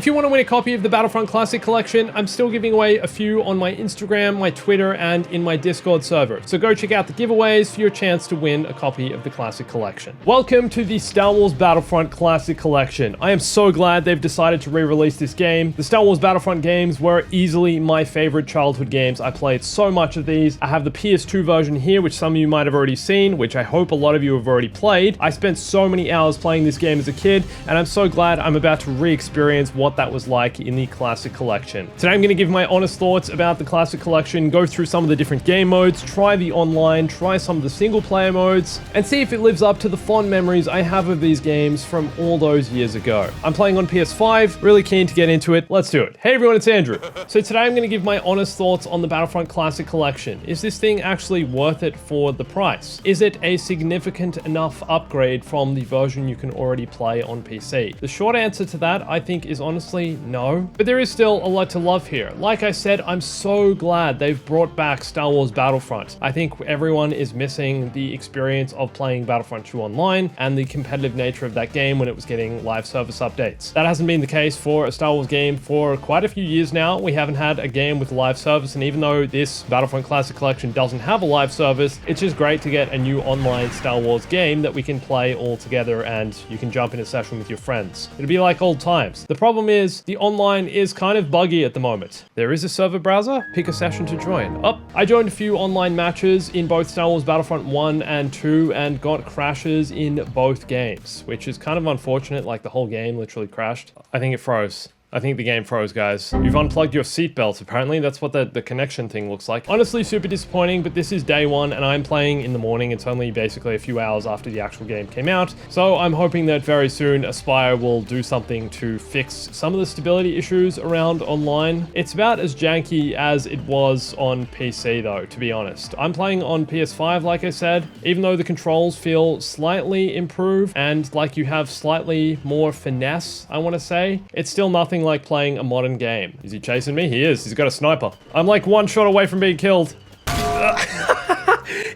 If you want to win a copy of the Battlefront Classic Collection, I'm still giving away a few on my Instagram, my Twitter, and in my Discord server. So go check out the giveaways for your chance to win a copy of the Classic Collection. Welcome to the Star Wars Battlefront Classic Collection. I am so glad they've decided to re-release this game. The Star Wars Battlefront games were easily my favorite childhood games. I played so much of these. I have the PS2 version here, which some of you might have already seen, which I hope a lot of you have already played. I spent so many hours playing this game as a kid, and I'm so glad I'm about to re-experience what that was like in the Classic Collection. Today I'm going to give my honest thoughts about the Classic Collection, go through some of the different game modes, try the online, try some of the single player modes, and see if it lives up to the fond memories I have of these games from all those years ago. I'm playing on PS5, really keen to get into it. Let's do it. Hey everyone, it's Andrew. So today I'm going to give my honest thoughts on the Battlefront Classic Collection. Is this thing actually worth it for the price? Is it a significant enough upgrade from the version you can already play on PC? The short answer to that, I think, is honestly no. But there is still a lot to love here. Like I said, I'm so glad they've brought back Star Wars Battlefront. I think everyone is missing the experience of playing Battlefront 2 online and the competitive nature of that game when it was getting live service updates. That hasn't been the case for a Star Wars game for quite a few years now. We haven't had a game with live service, and even though this Battlefront Classic Collection doesn't have a live service, it's just great to get a new online Star Wars game that we can play all together and you can jump in a session with your friends. It'll be like old times. The problem is the online is kind of buggy at the moment. There is a server browser. Pick a session to join. I joined a few online matches in both Star Wars Battlefront 1 and 2 and got crashes in both games, which is kind of unfortunate. Like the whole game literally crashed. I think it froze. I think the game froze, guys. You've unplugged your seatbelt, apparently. That's what the connection thing looks like. Honestly, super disappointing, but this is day one, and I'm playing in the morning. It's only basically a few hours after the actual game came out. So I'm hoping that very soon Aspire will do something to fix some of the stability issues around online. It's about as janky as it was on PC, though, to be honest. I'm playing on PS5, like I said. Even though the controls feel slightly improved and like you have slightly more finesse, I want to say, it's still nothing like playing a modern game. Is he chasing me? He is. He's got a sniper. I'm like one shot away from being killed.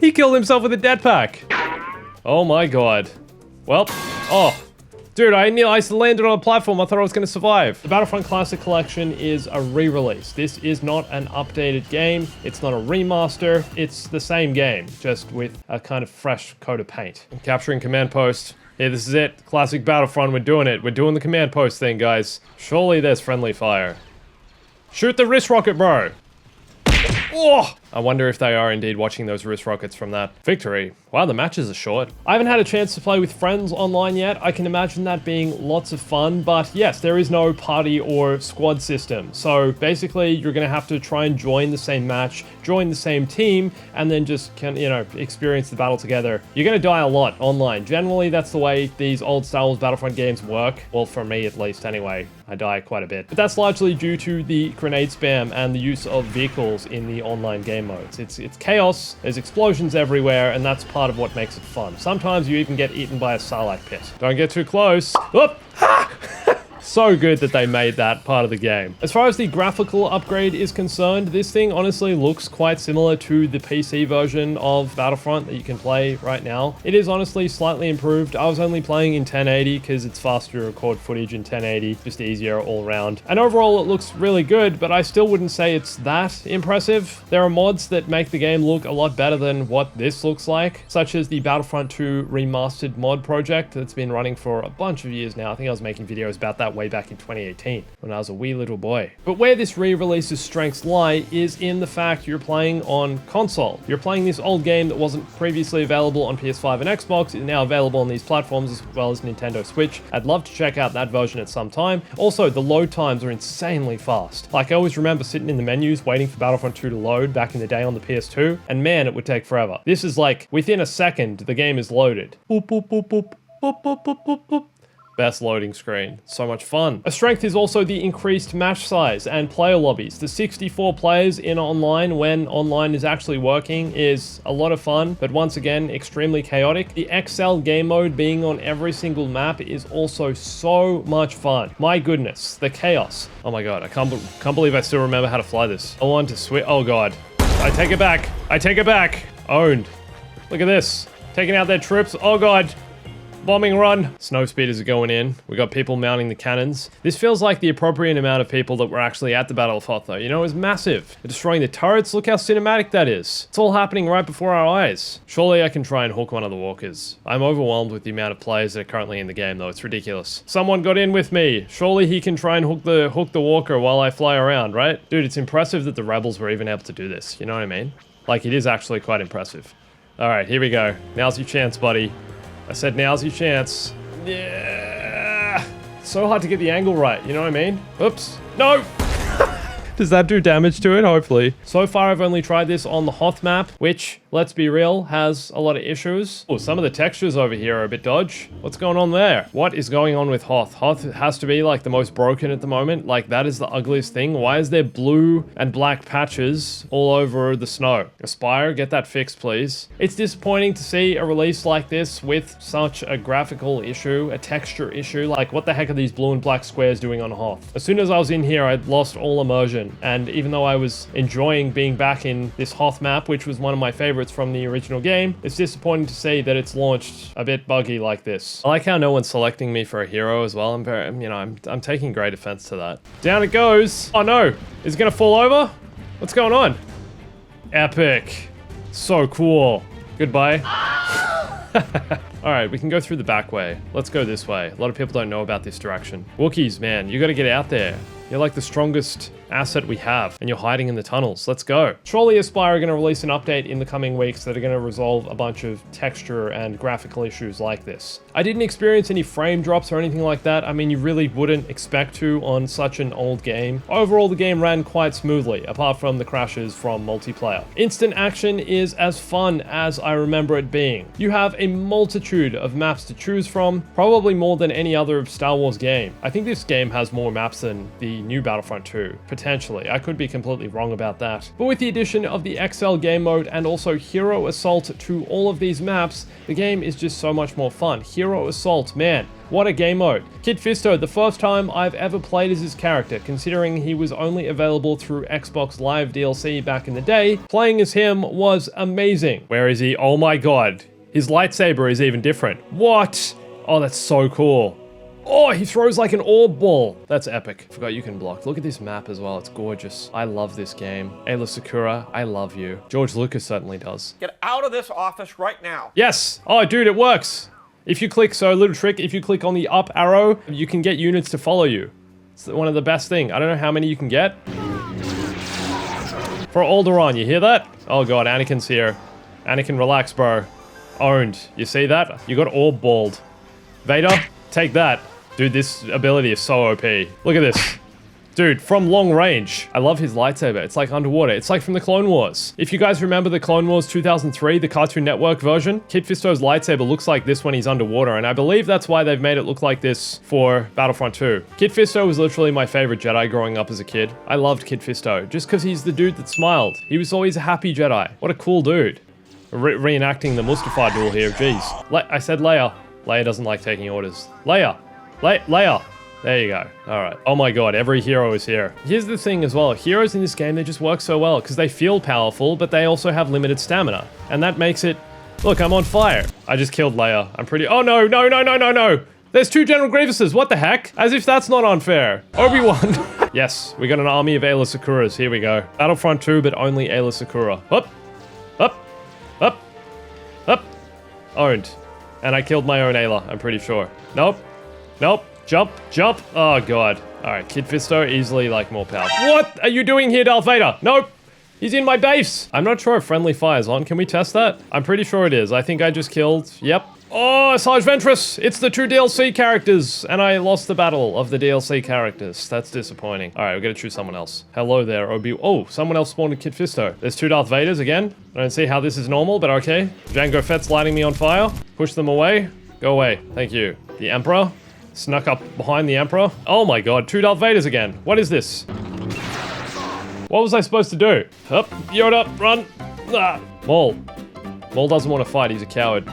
He killed himself with a jetpack. Oh my god. Well, dude, I landed on a platform. I thought I was going to survive. The Battlefront Classic Collection is a re-release. This is not an updated game. It's not a remaster. It's the same game, just with a kind of fresh coat of paint. I'm capturing command post. Yeah, this is it. Classic Battlefront, we're doing it. We're doing the command post thing, guys. Surely there's friendly fire. Shoot the wrist rocket, bro! Oh! I wonder if they are indeed watching those wrist rockets from that victory. Wow, the matches are short. I haven't had a chance to play with friends online yet. I can imagine that being lots of fun, but yes, there is no party or squad system. So basically, you're gonna have to try and join the same match, join the same team, and then just experience the battle together. You're gonna die a lot online. Generally, that's the way these old Star Wars Battlefront games work. Well, for me at least anyway. I die quite a bit. But that's largely due to the grenade spam and the use of vehicles in the online game modes. It's chaos, there's explosions everywhere, and that's part of what makes it fun. Sometimes you even get eaten by a Sarlacc pit. Don't get too close. Whoop! So good that they made that part of the game. As far as the graphical upgrade is concerned, this thing honestly looks quite similar to the PC version of Battlefront that you can play right now. It is honestly slightly improved. I was only playing in 1080 because it's faster to record footage in 1080, just easier all around. And overall it looks really good, but I still wouldn't say it's that impressive. There are mods that make the game look a lot better than what this looks like, such as the Battlefront 2 Remastered mod project that's been running for a bunch of years now. I think I was making videos about that way back in 2018 when I was a wee little boy. But where this re-release's strengths lie is in the fact you're playing on console. You're playing this old game that wasn't previously available on PS5 and Xbox. It's now available on these platforms as well as Nintendo Switch. I'd love to check out that version at some time. Also, the load times are insanely fast. Like, I always remember sitting in the menus waiting for Battlefront 2 to load back in the day on the PS2, and man, it would take forever. This is like, within a second, the game is loaded. Boop, boop, boop, boop, boop, boop, boop, boop, boop. Best loading screen. So much fun. A strength is also the increased match size and player lobbies. The 64 players in online when online is actually working is a lot of fun, but once again, extremely chaotic. The XL game mode being on every single map is also so much fun. My goodness, the chaos. Oh my god, I can't believe I still remember how to fly this. I want to switch. Oh god. I take it back. I take it back. Owned. Look at this. Taking out their troops. Oh god. Bombing run. Snow speeders are going in. We got people mounting the cannons. This feels like the appropriate amount of people that were actually at the Battle of Hoth, though. You know, it was massive. They're destroying the turrets. Look how cinematic that is. It's all happening right before our eyes. Surely I can try and hook one of the walkers. I'm overwhelmed with the amount of players that are currently in the game, though. It's ridiculous. Someone got in with me. Surely he can try and hook the walker while I fly around, right? Dude, it's impressive that the rebels were even able to do this. You know what I mean? Like, it is actually quite impressive. All right, here we go. Now's your chance, buddy. I said now's your chance. Yeah. It's so hard to get the angle right, you know what I mean? Oops. No! Does that do damage to it? Hopefully. So far, I've only tried this on the Hoth map, which, let's be real, has a lot of issues. Oh, some of the textures over here are a bit dodge. What's going on there? What is going on with Hoth? Hoth has to be like the most broken at the moment. Like, that is the ugliest thing. Why is there blue and black patches all over the snow? Aspire, get that fixed, please. It's disappointing to see a release like this with such a graphical issue, a texture issue. Like, what the heck are these blue and black squares doing on Hoth? As soon as I was in here, I'd lost all immersion. And even though I was enjoying being back in this Hoth map, which was one of my favorites from the original game, it's disappointing to see that it's launched a bit buggy like this. I like how no one's selecting me for a hero as well. I'm taking great offense to that. Down it goes. Oh no, is it gonna fall over? What's going on? Epic. So cool. Goodbye. Alright, we can go through the back way. Let's go this way. A lot of people don't know about this direction. Wookiees, man, you gotta get out there. You're like the strongest asset we have, and you're hiding in the tunnels. Let's go. Surely Aspire are going to release an update in the coming weeks that are going to resolve a bunch of texture and graphical issues like this. I didn't experience any frame drops or anything like that. I mean, you really wouldn't expect to on such an old game. Overall, the game ran quite smoothly, apart from the crashes from multiplayer. Instant action is as fun as I remember it being. You have a multitude of maps to choose from, probably more than any other Star Wars game. I think this game has more maps than the new Battlefront 2, potentially. I could be completely wrong about that. But with the addition of the XL game mode and also Hero Assault to all of these maps, the game is just so much more fun. Hero Assault, man, what a game mode. Kit Fisto, the first time I've ever played as his character, considering he was only available through Xbox Live DLC back in the day, playing as him was amazing. Where is he? Oh my god. His lightsaber is even different. What? Oh, that's so cool. Oh, he throws like an orb ball. That's epic. Forgot you can block. Look at this map as well. It's gorgeous. I love this game. Ayla Sakura, I love you. George Lucas certainly does. Get out of this office right now. Yes. Oh, dude, it works. If you click, so little trick, if you click on the up arrow, you can get units to follow you. It's one of the best things. I don't know how many you can get. For Alderaan, you hear that? Oh god, Anakin's here. Anakin, relax, bro. Owned. You see that? You got orb balled. Vader, take that. Dude, this ability is so OP. Look at this. Dude, from long range. I love his lightsaber. It's like underwater. It's like from the Clone Wars. If you guys remember the Clone Wars 2003, the Cartoon Network version, Kit Fisto's lightsaber looks like this when he's underwater, and I believe that's why they've made it look like this for Battlefront 2. Kit Fisto was literally my favorite Jedi growing up as a kid. I loved Kit Fisto, just because he's the dude that smiled. He was always a happy Jedi. What a cool dude. Reenacting the Mustafar duel here, jeez. I said Leia. Leia doesn't like taking orders. Leia. Leia. There you go. All right. Oh my god, every hero is here. Here's the thing as well. Heroes in this game, they just work so well because they feel powerful, but they also have limited stamina. And that makes it... Look, I'm on fire. I just killed Leia. I'm pretty... Oh no, no, no, no, no, no. There's 2 General Grievuses. What the heck? As if that's not unfair. Obi-Wan. Yes, we got an army of Ayla Sakuras. Here we go. Battlefront 2, but only Ayla Sakura. Up. Up. Up. Up. Owned. And I killed my own Ayla, I'm pretty sure. Nope. Nope. Jump. Jump. Oh, God. All right. Kit Fisto, easily, like, more powerful. What are you doing here, Darth Vader? Nope. He's in my base. I'm not sure if friendly fire's on. Can we test that? I'm pretty sure it is. I think I just killed... Yep. Oh, Sarge Ventress. It's the 2 DLC characters. And I lost the battle of the DLC characters. That's disappointing. All right, we're going to choose someone else. Hello there, Obi... Oh, someone else spawned a Kit Fisto. There's 2 Darth Vaders again. I don't see how this is normal, but okay. Jango Fett's lighting me on fire. Push them away. Go away. Thank you. The Emperor. Snuck up behind the Emperor. Oh my god, 2 Darth Vaders again. What is this? What was I supposed to do? Up, Yoda, run. Ah. Maul. Maul doesn't want to fight, he's a coward.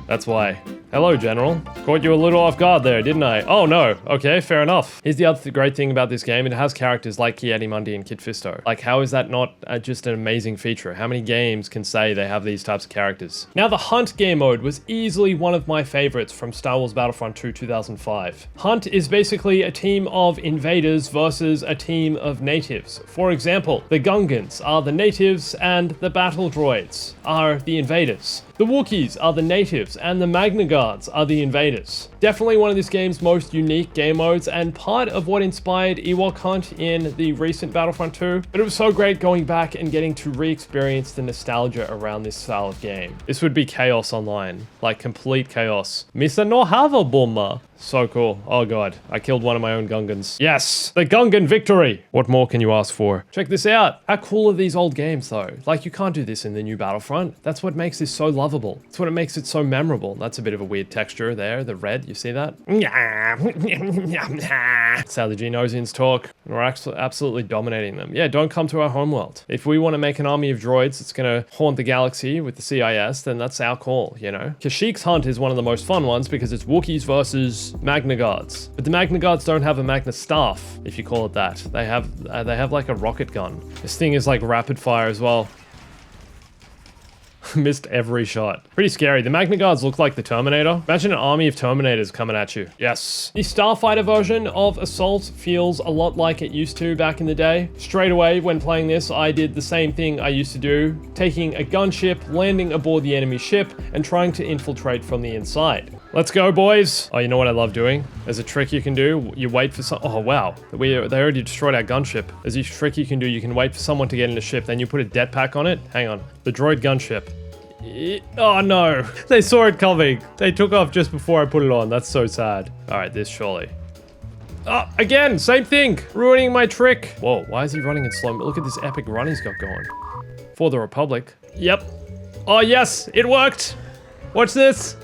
That's why. Hello, General. Caught you a little off guard there, didn't I? Oh, no. Okay, fair enough. Here's the other great thing about this game. It has characters like Ki-Adi-Mundi and Kit Fisto. Like, how is that not just an amazing feature? How many games can say they have these types of characters? Now, the Hunt game mode was easily one of my favorites from Star Wars Battlefront 2 2005. Hunt is basically a team of invaders versus a team of natives. For example, the Gungans are the natives and the battle droids are the invaders. The Wookiees are the natives and the Magna Guards are the invaders. Definitely one of this game's most unique game modes and part of what inspired Ewok Hunt in the recent Battlefront 2. But it was so great going back and getting to re-experience the nostalgia around this style of game. This would be chaos online, like complete chaos. Mr. No have a bomber. So cool. Oh god, I killed one of my own Gungans. Yes, the Gungan victory! What more can you ask for? Check this out. How cool are these old games though? Like, you can't do this in the new Battlefront. That's what makes this so lovable. That's what makes it so memorable. That's a bit of a weird texture there, the red, you see that? That's how the Genosians talk. We're absolutely dominating them. Yeah, don't come to our homeworld. If we want to make an army of droids that's gonna haunt the galaxy with the CIS, then that's our call, you know? Kashyyyk's Hunt is one of the most fun ones because it's Wookiees versus Magna Guards. But the Magna Guards don't have a Magna Staff, if you call it that. They have like a rocket gun. This thing is like rapid fire as well. Missed every shot. Pretty scary. The Magna Guards look like the Terminator. Imagine an army of Terminators coming at you. Yes. The Starfighter version of Assault feels a lot like it used to back in the day. Straight away, when playing this, I did the same thing I used to do, taking a gunship, landing aboard the enemy ship, and trying to infiltrate from the inside. Let's go, boys. Oh, you know what I love doing? There's a trick you can do. You wait for some... Oh, wow. They already destroyed our gunship. There's a trick you can do. You can wait for someone to get in the ship, then you put a jetpack on it. Hang on. The droid gunship. Oh no, they saw it coming. They took off just before I put it on. That's so sad. All right, this surely. Oh, again, same thing. Ruining my trick. Whoa, why is he running in slow? Look at this epic run he's got going. For the Republic. Yep. Oh yes, it worked. Watch this.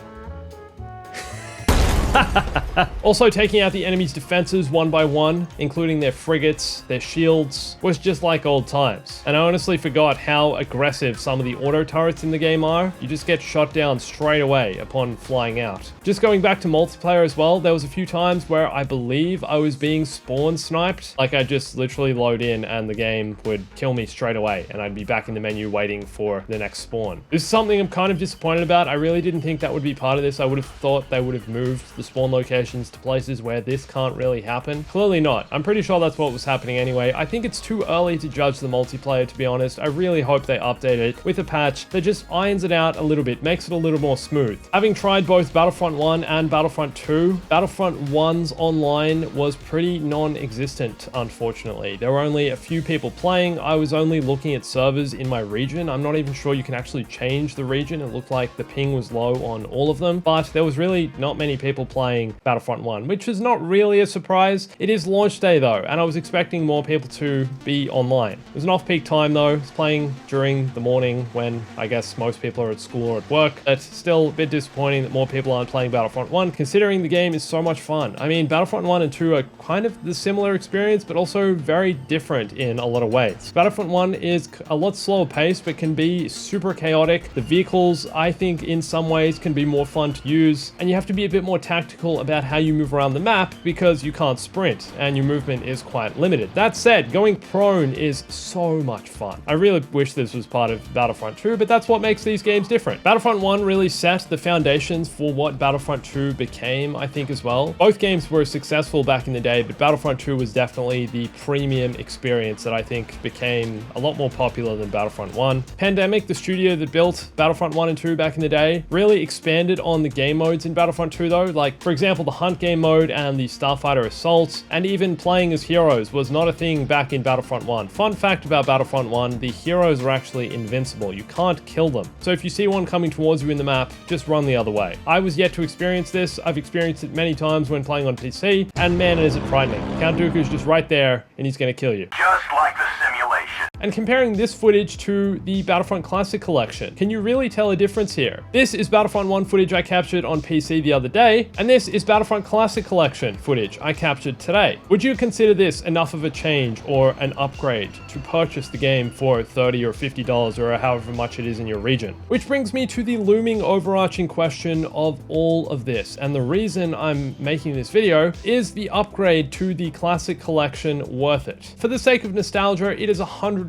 Also, taking out the enemy's defenses one by one, including their frigates, their shields, was just like old times. And I honestly forgot how aggressive some of the auto turrets in the game are. You just get shot down straight away upon flying out. Just going back to multiplayer as well, there was a few times where I believe I was being spawn sniped. Like, I just literally load in and the game would kill me straight away and I'd be back in the menu waiting for the next spawn. This is something I'm kind of disappointed about. I really didn't think that would be part of this. I would have thought they would have moved the spawn locations to places where this can't really happen. Clearly not. I'm pretty sure that's what was happening anyway. I think it's too early to judge the multiplayer, to be honest. I really hope they update it with a patch that just irons it out a little bit, makes it a little more smooth. Having tried both Battlefront 1 and Battlefront 2, Battlefront 1's online was pretty non-existent, unfortunately. There were only a few people playing. I was only looking at servers in my region. I'm not even sure you can actually change the region. It looked like the ping was low on all of them, but there was really not many people playing Battlefront 1, which is not really a surprise. It is launch day though, and I was expecting more people to be online. It was an off-peak time though. It's playing during the morning when I guess most people are at school or at work. It's still a bit disappointing that more people aren't playing Battlefront 1, considering the game is so much fun. I mean, Battlefront 1 and 2 are kind of the similar experience, but also very different in a lot of ways. Battlefront 1 is a lot slower paced, but can be super chaotic. The vehicles, I think, in some ways can be more fun to use, and you have to be a bit more tactical about how you move around the map because you can't sprint and your movement is quite limited. That said, going prone is so much fun. I really wish this was part of Battlefront 2, but that's what makes these games different. Battlefront 1 really set the foundations for what Battlefront 2 became, I think, as well. Both games were successful back in the day, but Battlefront 2 was definitely the premium experience that I think became a lot more popular than Battlefront 1. Pandemic, the studio that built Battlefront 1 and 2 back in the day, really expanded on the game modes in Battlefront 2 though. Like, for example, the Hunt game mode and the Starfighter Assault, and even playing as heroes was not a thing back in Battlefront 1. Fun fact about Battlefront 1, the heroes are actually invincible. You can't kill them. So if you see one coming towards you in the map, just run the other way. I was yet to experience this. I've experienced it many times when playing on PC, and man, is it frightening. Count Dooku's just right there, and he's gonna kill you. Just like the simulation. And comparing this footage to the Battlefront Classic Collection, can you really tell a difference here? This is Battlefront 1 footage I captured on PC the other day, and this is Battlefront Classic Collection footage I captured today. Would you consider this enough of a change or an upgrade to purchase the game for $30 or $50 or however much it is in your region? Which brings me to the looming overarching question of all of this, and the reason I'm making this video is the upgrade to the Classic Collection worth it? For the sake of nostalgia, it is 100%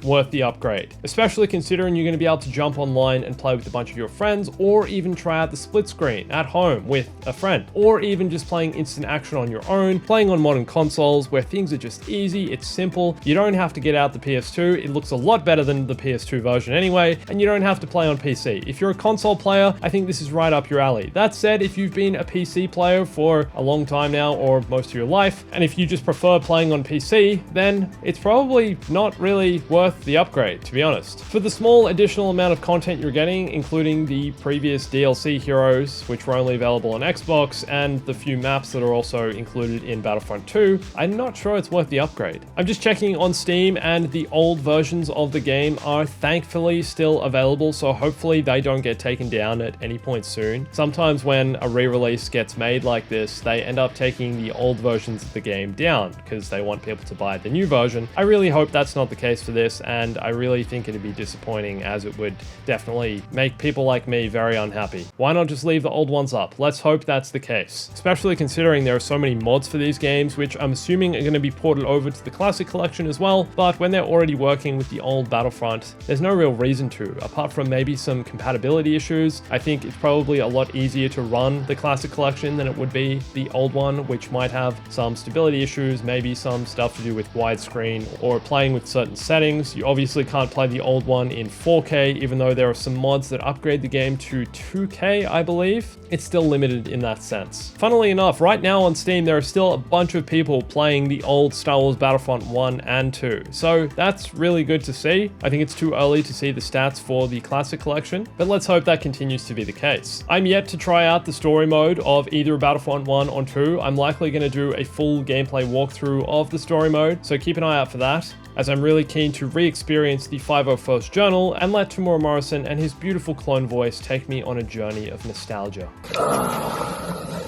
worth the upgrade, especially considering you're going to be able to jump online and play with a bunch of your friends, or even try out the split screen at home with a friend, or even just playing instant action on your own, playing on modern consoles where things are just easy, it's simple, you don't have to get out the PS2, it looks a lot better than the PS2 version anyway, and you don't have to play on PC. If you're a console player, I think this is right up your alley. That said, if you've been a PC player for a long time now, or most of your life, and if you just prefer playing on PC, then it's probably not really worth the upgrade, to be honest. For the small additional amount of content you're getting, including the previous DLC heroes, which were only available on Xbox, and the few maps that are also included in Battlefront 2, I'm not sure it's worth the upgrade. I'm just checking on Steam, and the old versions of the game are thankfully still available, so hopefully they don't get taken down at any point soon. Sometimes when a re-release gets made like this, they end up taking the old versions of the game down because they want people to buy the new version. I really hope that's not the case for this, and I really think it'd be disappointing, as it would definitely make people like me very unhappy. Why not just leave the old ones up? Let's hope that's the case, especially considering there are so many mods for these games, which I'm assuming are going to be ported over to the Classic Collection as well, but when they're already working with the old Battlefront, there's no real reason to, apart from maybe some compatibility issues. I think it's probably a lot easier to run the Classic Collection than it would be the old one, which might have some stability issues, maybe some stuff to do with widescreen or playing with certain settings. You obviously can't play the old one in 4K, even though there are some mods that upgrade the game to 2K, I believe. It's still limited in that sense. Funnily enough, right now on Steam, there are still a bunch of people playing the old Star Wars Battlefront 1 and 2. So that's really good to see. I think it's too early to see the stats for the Classic Collection, but let's hope that continues to be the case. I'm yet to try out the story mode of either Battlefront 1 or 2. I'm likely going to do a full gameplay walkthrough of the story mode, so keep an eye out for that, as I'm really keen to re-experience the 501st Journal and let Tamura Morrison and his beautiful clone voice take me on a journey of nostalgia.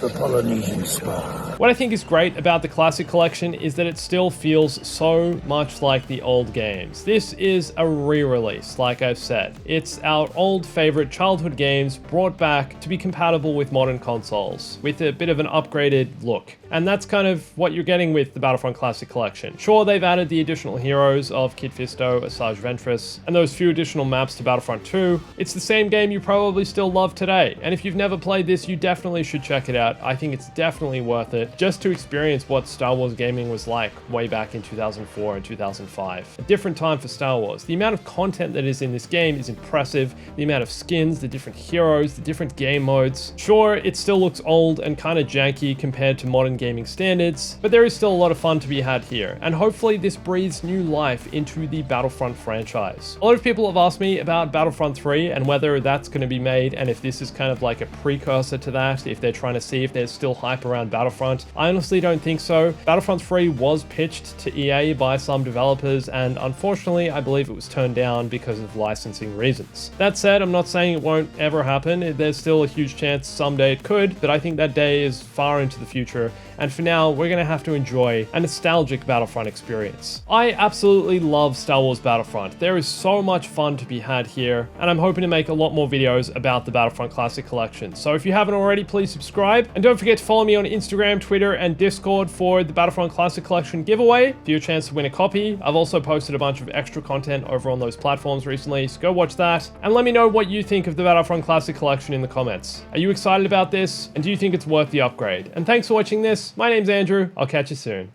The Polynesian spot. What I think is great about the Classic Collection is that it still feels so much like the old games. This is a re-release, like I've said. It's our old favorite childhood games brought back to be compatible with modern consoles, with a bit of an upgraded look. And that's kind of what you're getting with the Battlefront Classic Collection. Sure, they've added the additional heroes of Kit Fisto, Asajj Ventress, and those few additional maps to Battlefront 2. It's the same game you probably still love today, and if you've never played this, you definitely should check it out. I think it's definitely worth it, just to experience what Star Wars gaming was like way back in 2004 and 2005. A different time for Star Wars. The amount of content that is in this game is impressive, the amount of skins, the different heroes, the different game modes. Sure, it still looks old and kind of janky compared to modern gaming standards, but there is still a lot of fun to be had here, and hopefully this breathes new life into the Battlefront franchise. A lot of people have asked me about Battlefront 3 and whether that's going to be made, and if this is kind of like a precursor to that, if they're trying to see if there's still hype around Battlefront. I honestly don't think so. Battlefront 3 was pitched to EA by some developers, and unfortunately I believe it was turned down because of licensing reasons. That said, I'm not saying it won't ever happen. There's still a huge chance someday it could, but I think that day is far into the future, and for now, we're going to have to enjoy a nostalgic Battlefront experience. I absolutely love Star Wars Battlefront. There is so much fun to be had here, and I'm hoping to make a lot more videos about the Battlefront Classic Collection. So if you haven't already, please subscribe, and don't forget to follow me on Instagram, Twitter, and Discord for the Battlefront Classic Collection giveaway for your chance to win a copy. I've also posted a bunch of extra content over on those platforms recently, so go watch that, and let me know what you think of the Battlefront Classic Collection in the comments. Are you excited about this, and do you think it's worth the upgrade? And thanks for watching this. My name's Andrew. I'll catch you soon.